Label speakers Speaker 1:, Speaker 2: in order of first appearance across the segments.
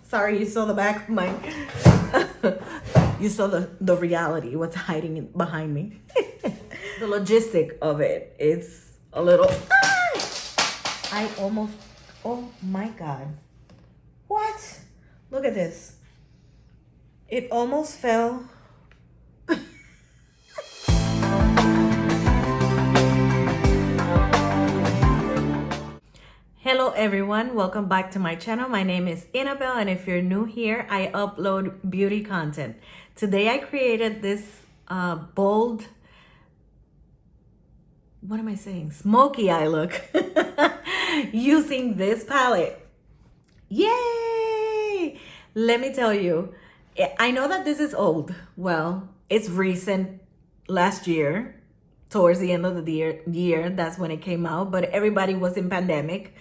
Speaker 1: Sorry, you saw the back of my... You saw the reality, what's hiding behind me. The logistic of it, it's a little... I almost... Oh my God. What? Look at this. It almost fell. Hello everyone, welcome back to my channel. My name is Annabelle, and if you're new here, I upload beauty content. Today I created this bold, what am I saying? Smoky eye look using this palette. Yay! Let me tell you, I know that this is old. Well, it's recent, last year. Towards the end of the year, that's when it came out, but everybody was in pandemic.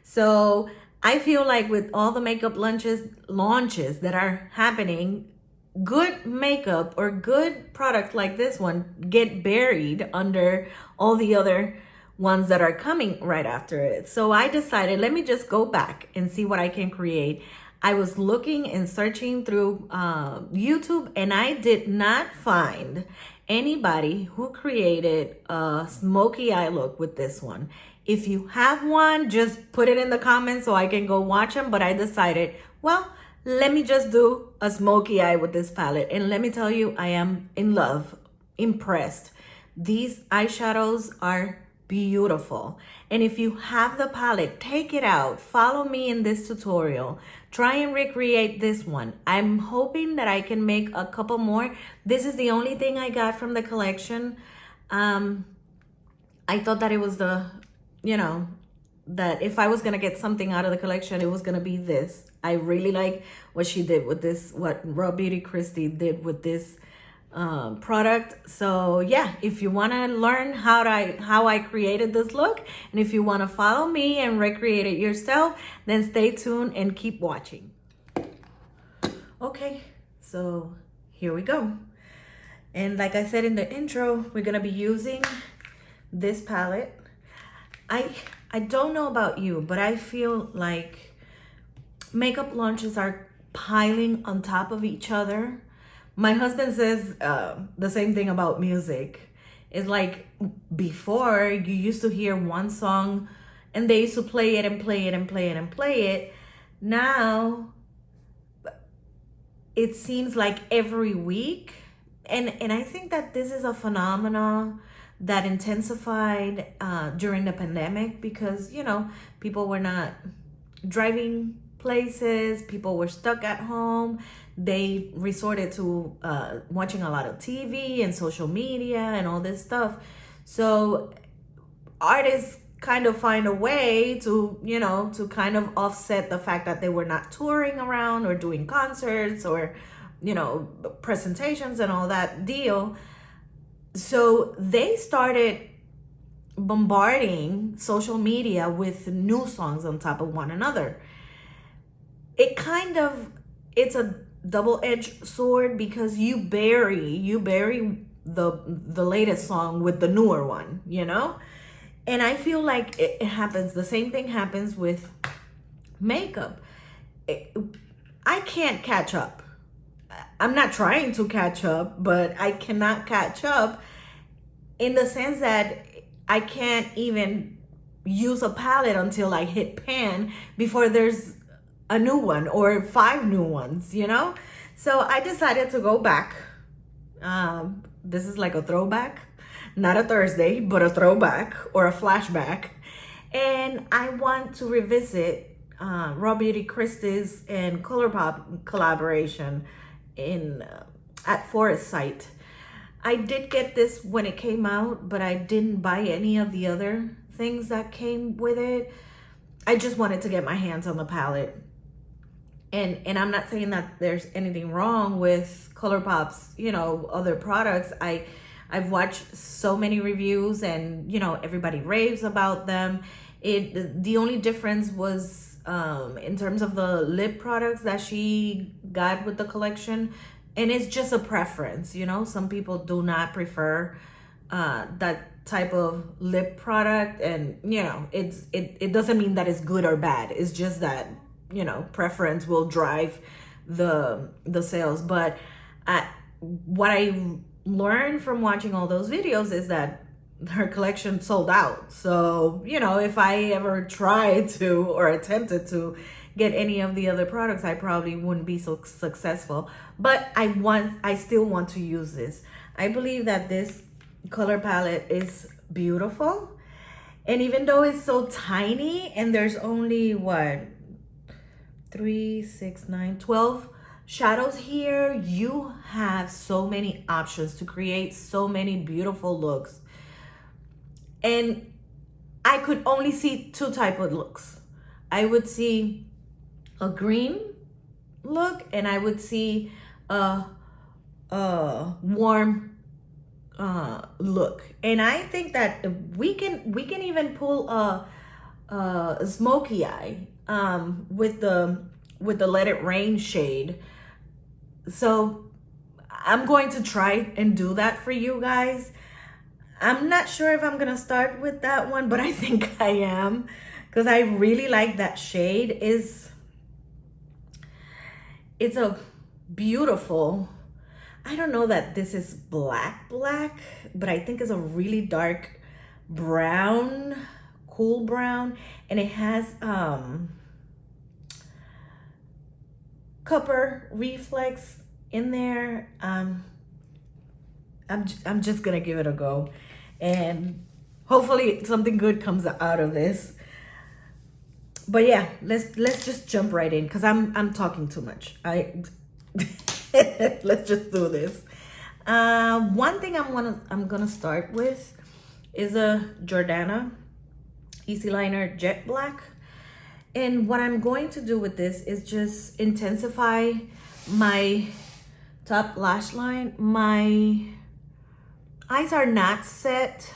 Speaker 1: So I feel like with all the makeup launches that are happening, good makeup or good products like this one get buried under all the other ones that are coming right after it. So I decided, let me just go back and see what I can create. I was looking and searching through YouTube, and I did not find anybody who created a smoky eye look with this one. If you have one, just put it in the comments so I can go watch them. But I decided, well, let me just do a smoky eye with this palette. And let me tell you, I am in love, impressed. These eyeshadows are beautiful. And if you have the palette, take it out, follow me in this tutorial, try and recreate this one. I'm hoping that I can make a couple more. This is the only thing I got from the collection. I thought that it was that if I was gonna get something out of the collection, it was gonna be this. I really like what she did with this, what Raw Beauty Christie did with this product. So yeah, if you want to learn how I created this look, and if you want to follow me and recreate it yourself, then stay tuned and keep watching. Okay, so here we go. And like I said in the intro, we're gonna be using this palette. I don't know about you, but I feel like makeup launches are piling on top of each other. My husband says the same thing about music. It's like before, you used to hear one song and they used to play it and play it and play it and play it. Now, it seems like every week. And I think that this is a phenomenon that intensified during the pandemic because, people were not driving places, people were stuck at home. They resorted to watching a lot of TV and social media and all this stuff. So artists kind of find a way to, to kind of offset the fact that they were not touring around or doing concerts or, presentations and all that deal. So they started bombarding social media with new songs on top of one another. It's a double-edged sword because you bury the latest song with the newer one, and I feel like it happens, the same thing happens with makeup. I can't catch up. I'm not trying to catch up, but I cannot catch up in the sense that I can't even use a palette until I hit pan before there's a new one or 5 new ones, So I decided to go back. This is like a throwback, not a Thursday, but a throwback or a flashback. And I want to revisit Raw Beauty Christie's and Colourpop collaboration at Forest Site. I did get this when it came out, but I didn't buy any of the other things that came with it. I just wanted to get my hands on the palette. And I'm not saying that there's anything wrong with Colourpop's, other products. I've watched so many reviews and, everybody raves about them. The only difference was in terms of the lip products that she got with the collection. And it's just a preference, some people do not prefer that type of lip product. And, it doesn't mean that it's good or bad. It's just that you know, preference will drive the sales. But what I learned from watching all those videos is that her collection sold out. So, you know, if I ever tried to or attempted to get any of the other products, I probably wouldn't be so successful. But I still want to use this. I believe that this color palette is beautiful. And even though it's so tiny and there's only what, 3, 6, 9, 12 shadows here, you have so many options to create so many beautiful looks. And I could only see two type of looks. I would see a green look, and I would see a warm look. And I think that we can even pull a smoky eye with the Let It Rain shade. So I'm going to try and do that for you guys. I'm not sure if I'm gonna start with that one, but I think I am, because I really like that shade. It's a beautiful, I don't know that this is black, but I think it's a really dark brown, cool brown, and it has copper reflex in there. I'm just gonna give it a go, and hopefully something good comes out of this. But yeah, let's just jump right in, because I'm talking too much. Let's just do this. One thing I'm gonna start with is a Jordana Easy Liner Jet Black. And what I'm going to do with this is just intensify my top lash line. My eyes are not set.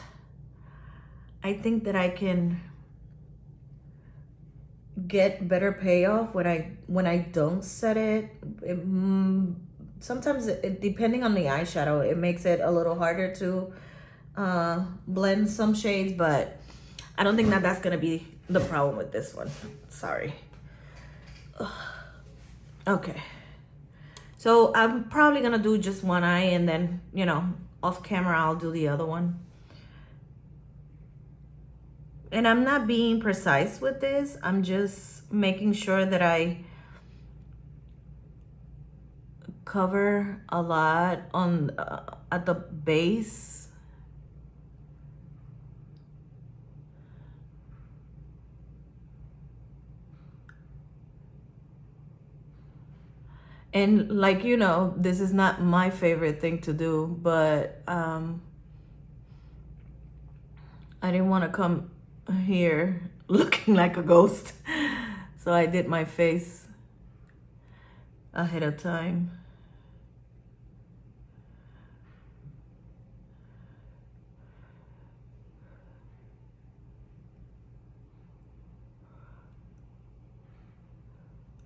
Speaker 1: I think that I can get better payoff when I don't set it. Sometimes depending on the eyeshadow, it makes it a little harder to blend some shades, but I don't think that that's gonna be the problem with this one. Sorry. Okay, so I'm probably gonna do just one eye, and then, you know, off camera I'll do the other one. And I'm not being precise with this. I'm just making sure that I cover a lot on at the base. And like, you know, this is not my favorite thing to do, but I didn't want to come here looking like a ghost. So I did my face ahead of time.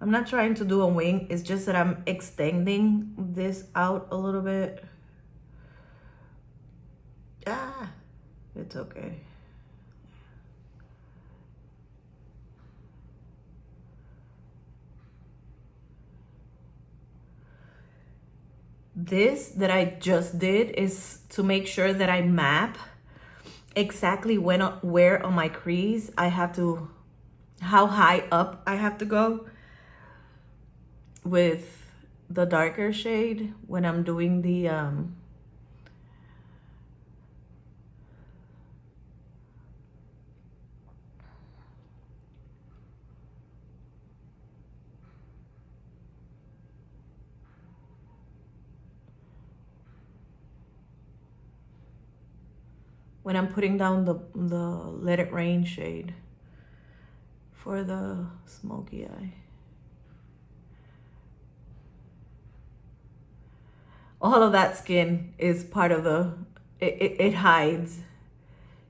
Speaker 1: I'm not trying to do a wing, it's just that I'm extending this out a little bit. Ah, it's okay. This that I just did is to make sure that I map exactly where on my crease I have to, how high up I have to go with the darker shade when I'm doing the when I'm putting down the Let It Rain shade for the smoky eye. All of that skin is part of the, it hides.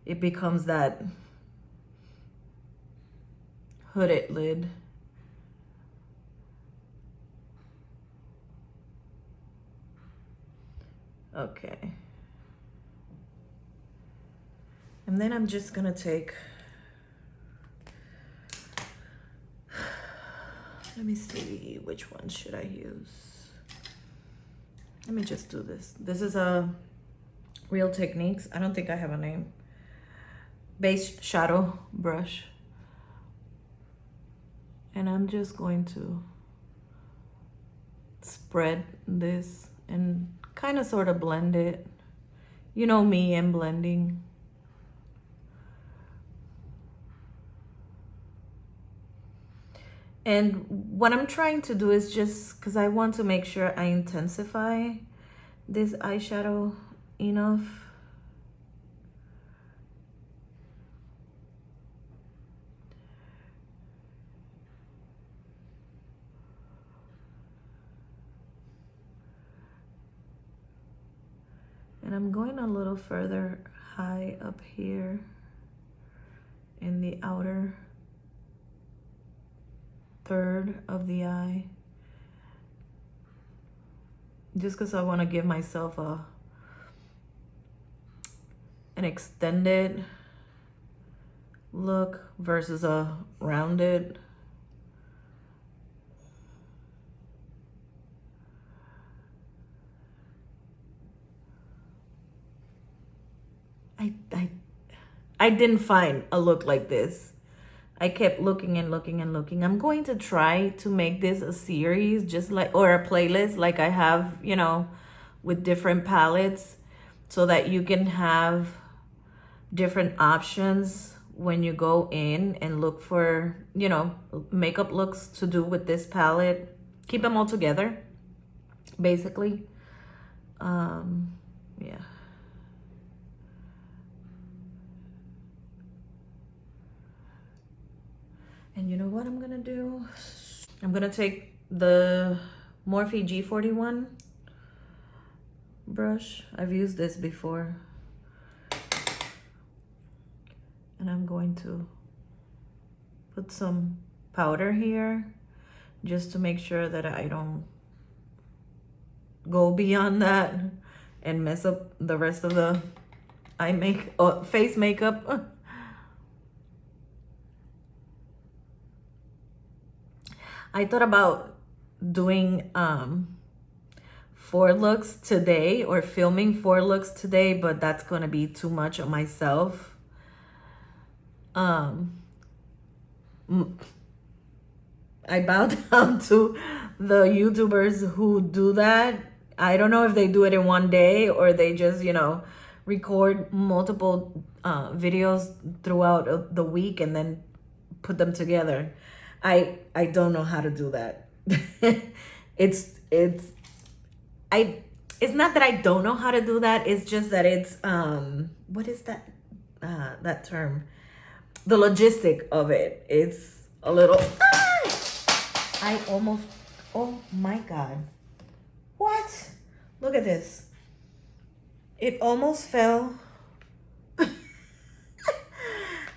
Speaker 1: It becomes that hooded lid. Okay. And then I'm just gonna take Let me see, which one should I use? Let me just do this. This is a Real Techniques. I don't think I have a name. Base shadow brush. And I'm just going to spread this and kind of sort of blend it. You know me and blending. And what I'm trying to do is just, because I want to make sure I intensify this eyeshadow enough. And I'm going a little further high up here in the outer third of the eye, just because I want to give myself an extended look versus a rounded. I didn't find a look like this. I kept looking and looking and looking. I'm going to try to make this a series, just like, or a playlist like I have, you know, with different palettes, so that you can have different options when you go in and look for, you know, makeup looks to do with this palette. Keep them all together, basically. Yeah. And you know what I'm gonna do? I'm gonna take the Morphe G41 brush. I've used this before. And I'm going to put some powder here just to make sure that I don't go beyond that and mess up the rest of the face makeup. I thought about doing 4 looks today, or filming 4 looks today, but that's gonna be too much on myself. I bow down to the YouTubers who do that. I don't know if they do it in one day or they just, you know, record multiple videos throughout the week and then put them together. I don't know how to do that. It's not that I don't know how to do that. It's just that it's what is that that term? The logistic of it. It's a little I almost, oh my God. What? Look at this. It almost fell.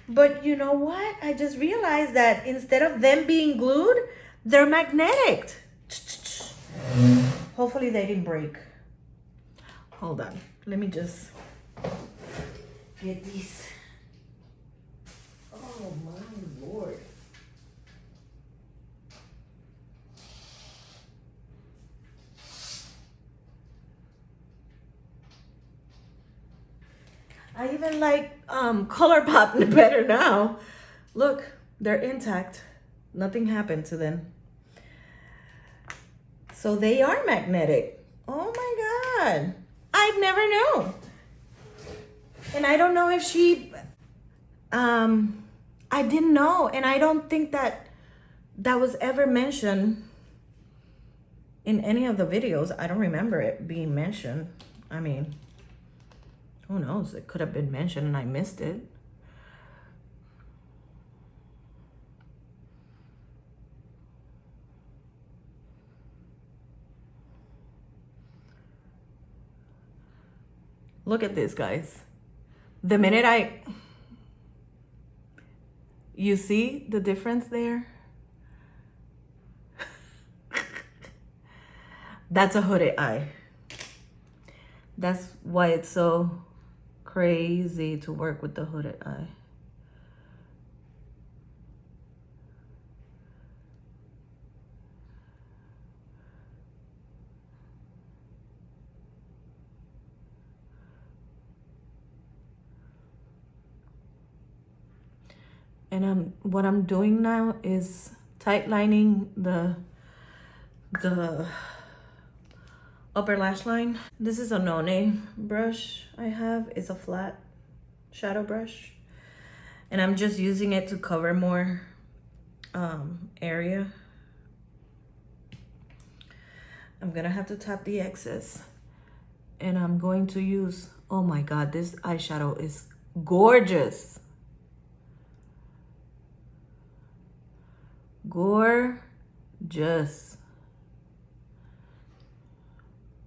Speaker 1: But you know what? I just realized that instead of them being glued, they're magnetic. Hopefully they didn't break. Hold on. Let me just get these. Oh my Lord. I even like Colourpop better now. Look, they're intact. Nothing happened to them. So they are magnetic. Oh my God. I'd never know. And I don't know if she, I didn't know. And I don't think that was ever mentioned in any of the videos. I don't remember it being mentioned. I mean, who knows? It could have been mentioned and I missed it. Look at this, guys. The minute you see the difference there? That's a hooded eye. That's why it's so crazy to work with the hooded eye. And what I'm doing now is tight lining the upper lash line. This is a no-name brush I have. It's a flat shadow brush. And I'm just using it to cover more area. I'm gonna have to tap the excess. And I'm going to use, oh my God, this eyeshadow is gorgeous. Gorgeous.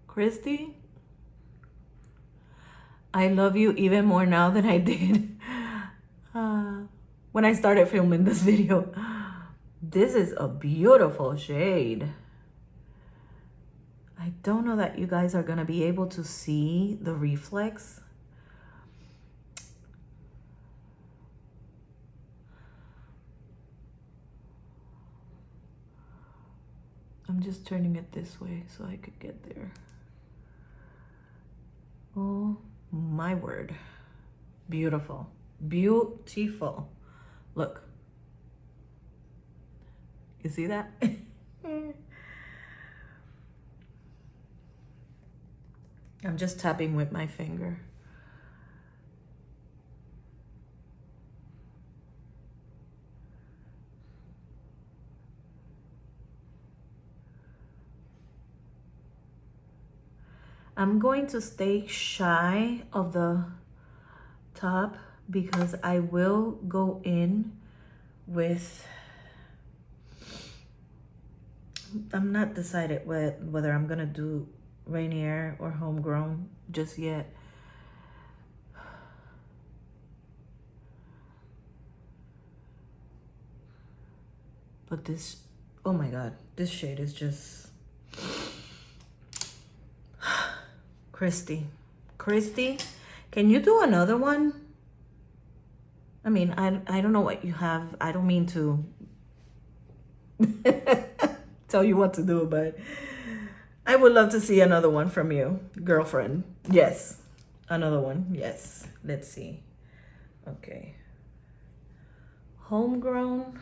Speaker 1: Christy, I love you even more now than I did when I started filming this video. This is a beautiful shade. I don't know that you guys are gonna be able to see the reflex. I'm just turning it this way so I could get there. Oh my word. Beautiful. Beautiful. Look. You see that? I'm just tapping with my finger. I'm going to stay shy of the top because I will go in with, I'm not decided whether I'm gonna do Rainier or Homegrown just yet. But this, oh my God, this shade is just, Christy, can you do another one? I mean, I don't know what you have. I don't mean to tell you what to do, but I would love to see another one from you, girlfriend. Yes, another one. Yes, let's see. Okay. Homegrown.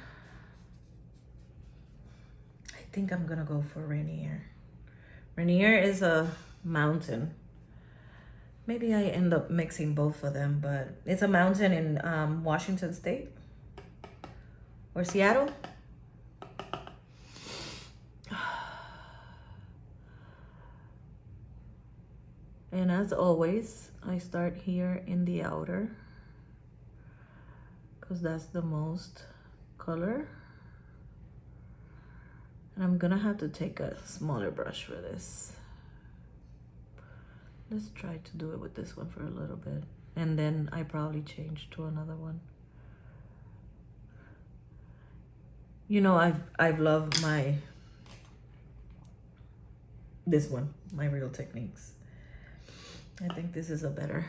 Speaker 1: I think I'm gonna go for Rainier. Rainier is a mountain. Maybe I end up mixing both of them, but it's a mountain in Washington State or Seattle. And as always, I start here in the outer because that's the most color. And I'm gonna have to take a smaller brush for this. Let's try to do it with this one for a little bit. And then I probably change to another one. You know, I've loved this one, my Real Techniques. I think this is a better,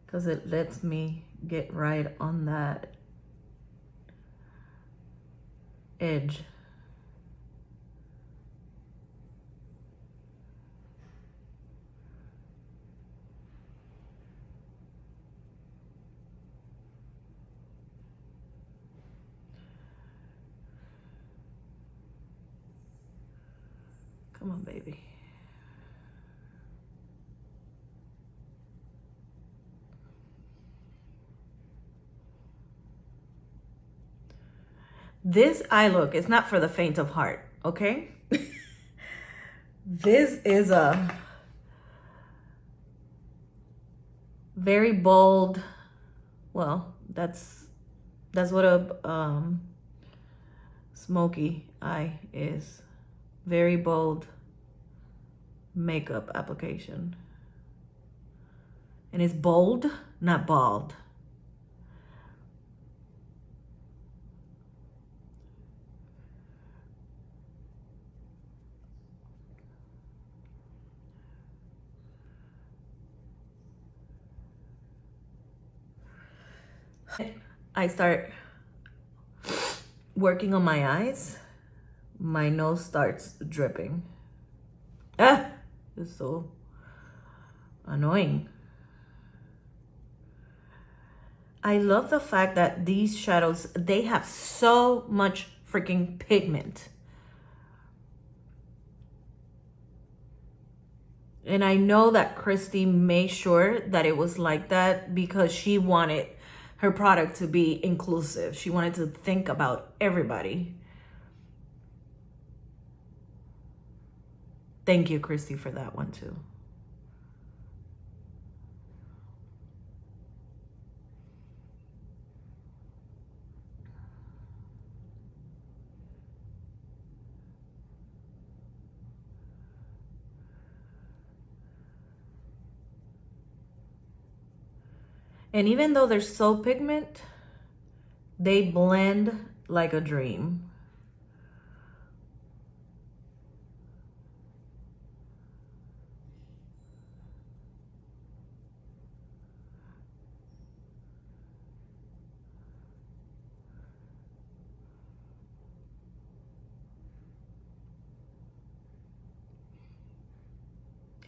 Speaker 1: because it lets me get right on that edge. Come on, baby. This eye look is not for the faint of heart, okay? This is a very bold, well, that's what a Smokey eye is. Very bold makeup application. And it's bold, not bald. I start working on my eyes, my nose starts dripping. Ah, it's so annoying. I love the fact that these shadows, they have so much freaking pigment. And I know that Christy made sure that it was like that because she wanted her product to be inclusive. She wanted to think about everybody. Thank you, Christy, for that one too. And even though they're so pigment, they blend like a dream.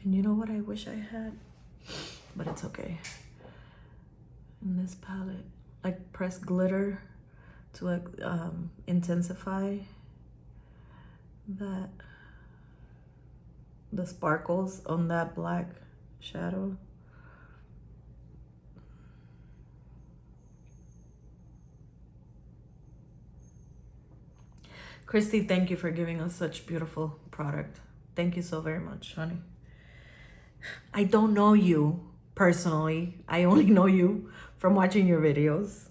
Speaker 1: And you know what I wish I had? But it's okay. In this palette, I press glitter to intensify that, the sparkles on that black shadow. Christy, thank you for giving us such beautiful product. Thank you so very much, honey. I don't know you personally. I only know you from watching your videos.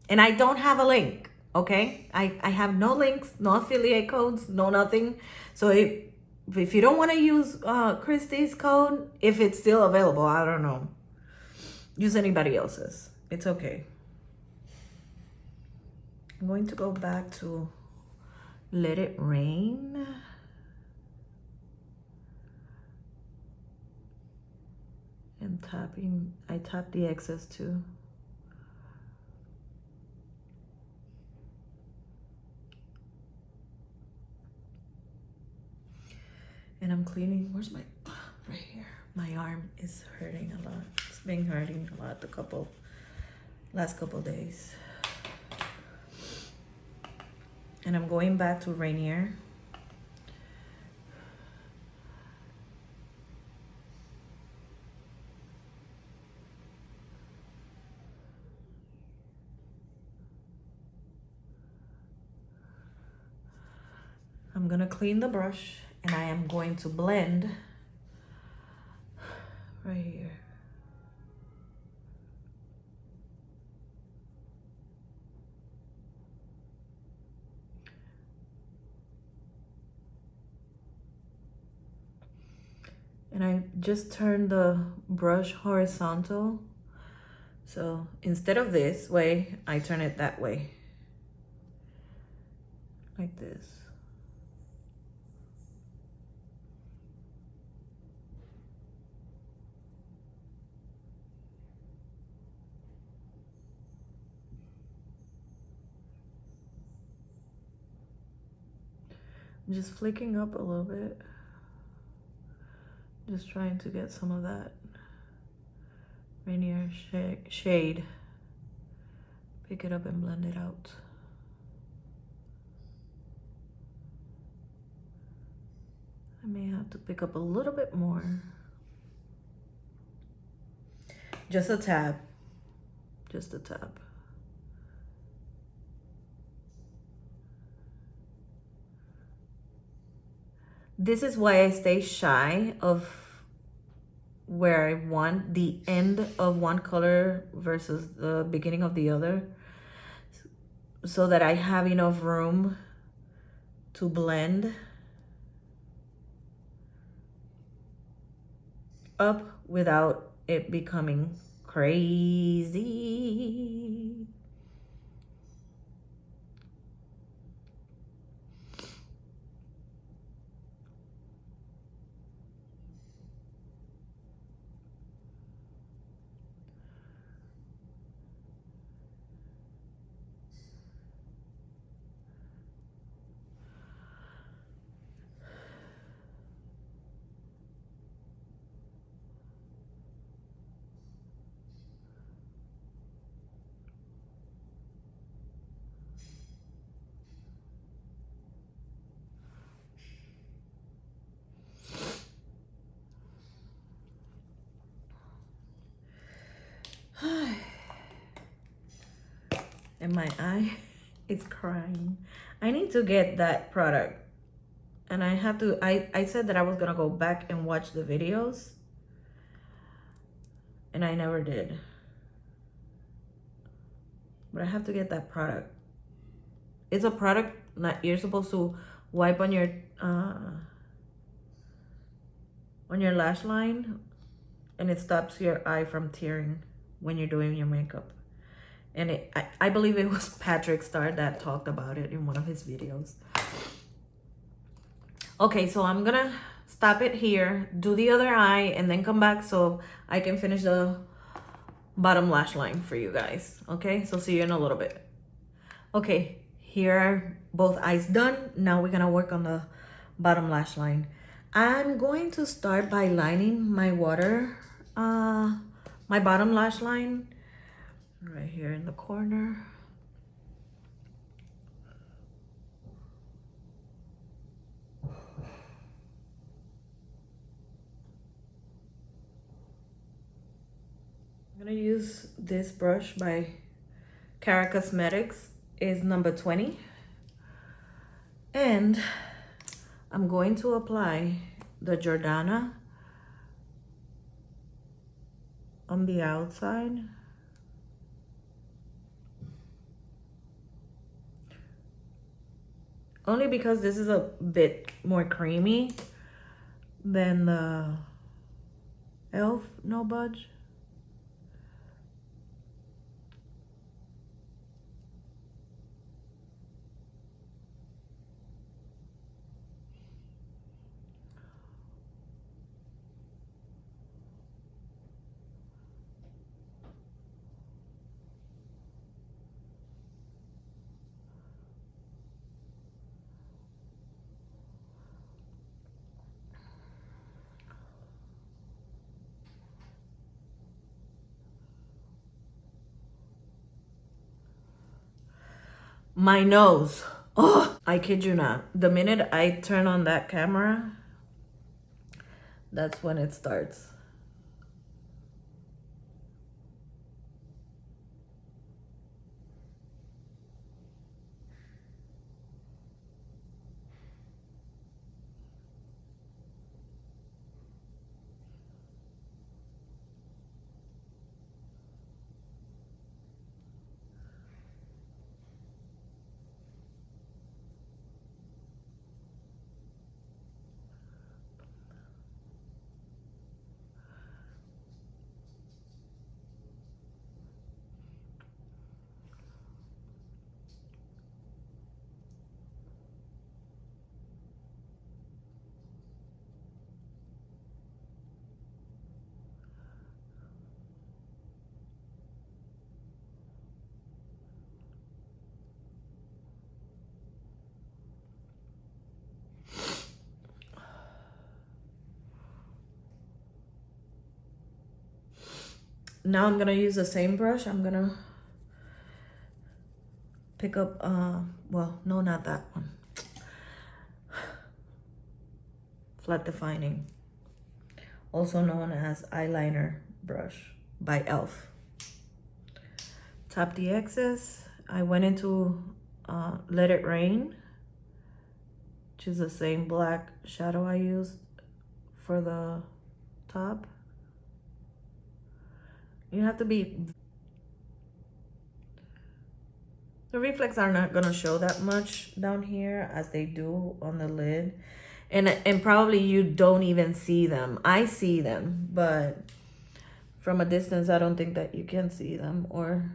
Speaker 1: And I don't have a link, okay? I have no links, no affiliate codes, no nothing. So if you don't want to use Christy's code, if it's still available, I don't know. Use anybody else's. It's okay. I'm going to go back to Let It Rain. And tapping, I tap the excess too. And I'm cleaning, where's my, right here. My arm is hurting a lot. It's been hurting a lot last couple days. And I'm going back to Rainier. I'm gonna clean the brush and I am going to blend right here. And I just turned the brush horizontal. So instead of this way, I turn it that way. Like this. I'm just flicking up a little bit. Just trying to get some of that Rainier shade. Pick it up and blend it out. I may have to pick up a little bit more. Just a tab. Just a tab. This is why I stay shy of where I want the end of one color versus the beginning of the other, so that I have enough room to blend up without it becoming crazy. and my eye is crying. I need to get that product. And I have to, I said that I was gonna go back and watch the videos. And I never did. But I have to get that product. It's a product that you're supposed to wipe on your lash line. And it stops your eye from tearing when you're doing your makeup. And I believe it was Patrick Star that talked about it in one of his videos. Okay, so I'm gonna stop it here, do the other eye, and then come back so I can finish the bottom lash line for you guys. Okay, so see you in a little bit. Okay, here are both eyes done. Now we're gonna work on the bottom lash line. I'm going to start by lining my my bottom lash line right here in the corner. I'm gonna use this brush by Cara Cosmetics, is number 20. And I'm going to apply the Jordana on the outside. Only because this is a bit more creamy than the e.l.f. No Budge. My nose. Oh, I kid you not. The minute I turn on that camera, that's when it starts. Now I'm gonna use the same brush. I'm gonna pick up, well, no, not that one. Flat Defining, also known as eyeliner brush by e.l.f. Tap the excess. I went into Let It Rain, which is the same black shadow I used for the top. You have to be... The reflex are not gonna show that much down here as they do on the lid. And probably you don't even see them. I see them, but from a distance, I don't think that you can see them. Or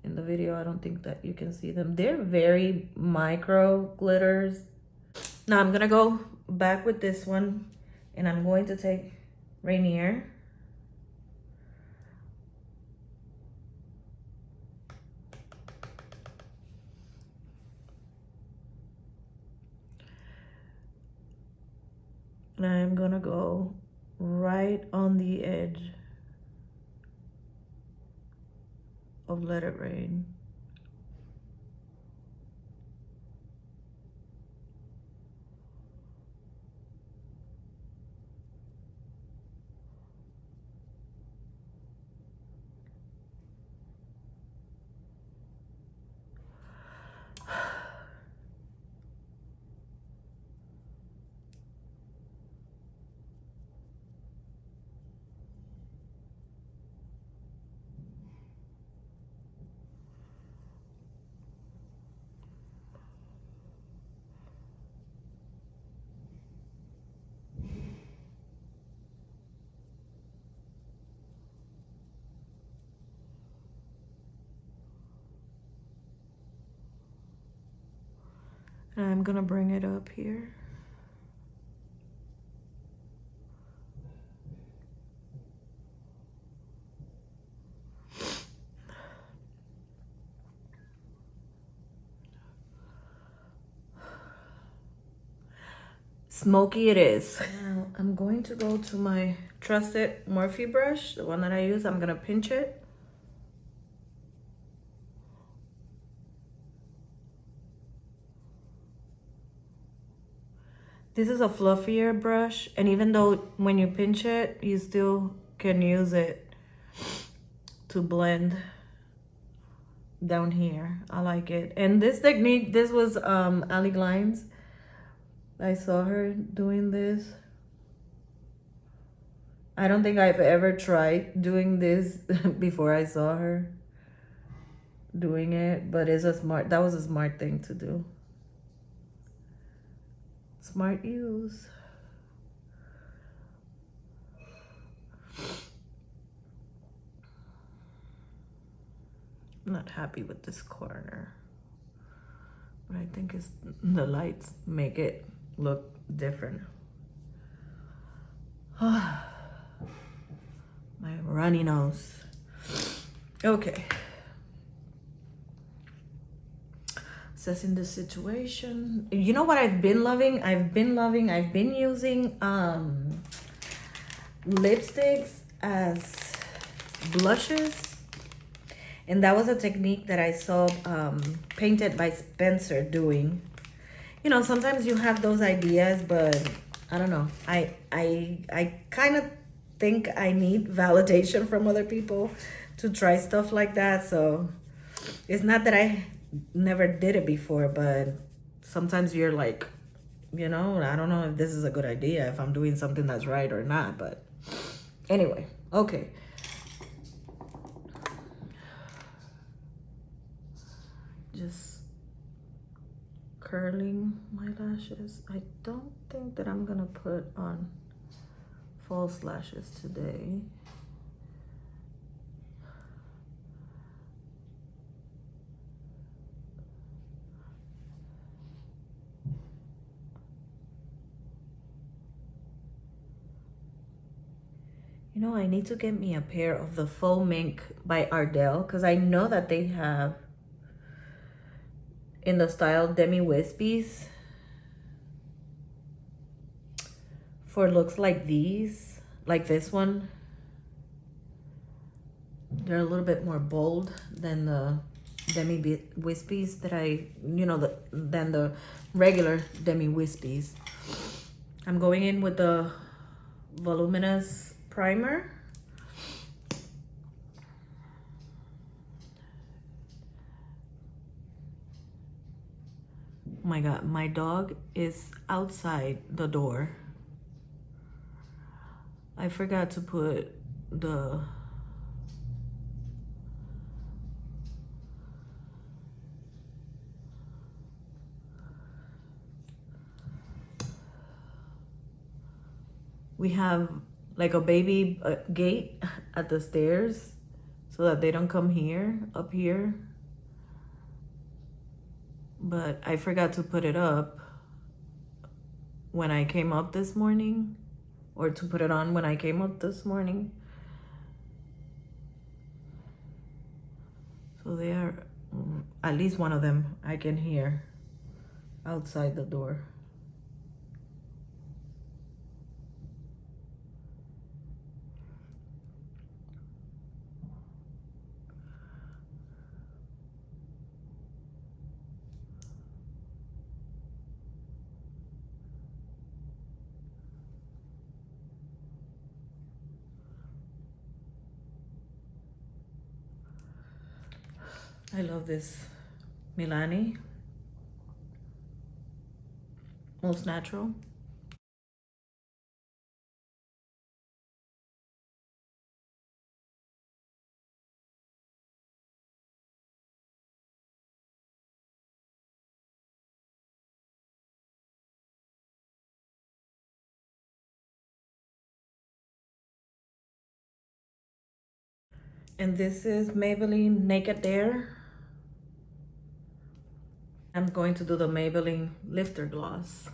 Speaker 1: in the video, I don't think that you can see them. They're very micro glitters. Now I'm gonna go back with this one, and I'm going to take Rainier. And I'm gonna go right on the edge of Let It Rain. And I'm gonna bring it up here. Smoky it is. Now I'm going to go to my trusted Morphe brush, the one that I use. I'm gonna pinch it. This is a fluffier brush, and even though when you pinch it, you still can use it to blend down here. I like it. And this technique, this was Ali Glines. I saw her doing this. I don't think I've ever tried doing this before I saw her doing it, but that was a smart thing to do. Smart use. I'm not happy with this corner, but I think it's the lights make it look different. My runny nose. Okay. Assessing the situation. You know what I've been loving? I've been using lipsticks as blushes. And that was a technique that I saw Painted by Spencer doing. You know, sometimes you have those ideas, but I don't know. I kind of think I need validation from other people to try stuff like that. So it's not that I never did it before, but sometimes you're like, you know, I don't know if this is a good idea, if I'm doing something that's right or not. But anyway, okay. Just curling my lashes. I don't think that I'm gonna put on false lashes today. You know, I need to get me a pair of the Faux Mink by Ardell, because I know that they have in the style Demi Wispies for looks like these, like this one. They're a little bit more bold than the Demi Wispies that than the regular Demi Wispies. I'm going in with the voluminous primer. Oh my God, my dog is outside the door. I forgot to put the we have like a baby gate at the stairs so that they don't come up here. But I forgot to put it up when I came up this morning, or to put it on when I came up this morning. So they are, at least one of them I can hear outside the door. I love this Milani, Most Natural. And this is Maybelline Naked Air. I'm going to do the Maybelline Lifter Gloss.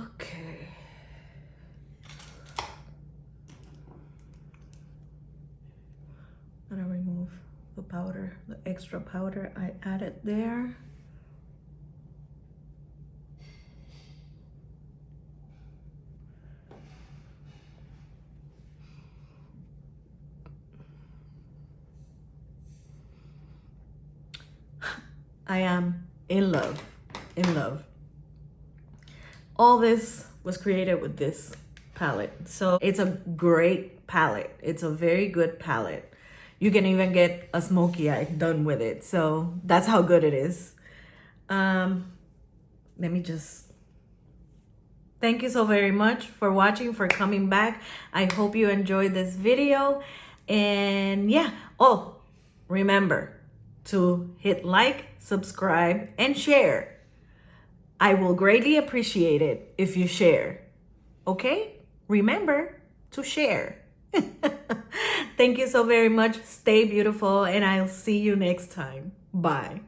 Speaker 1: Okay. I'm gonna remove the powder, the extra powder I added there. I am in love, in love. All this was created with this palette. So it's a great palette. It's a very good palette. You can even get a smoky eye done with it. So that's how good it is. Let me just thank you so very much for watching, for coming back. I hope you enjoyed this video. And yeah, oh, remember to hit like, subscribe, and share. I will greatly appreciate it if you share. Okay? Remember to share. Thank you so very much. Stay beautiful, and I'll see you next time. Bye.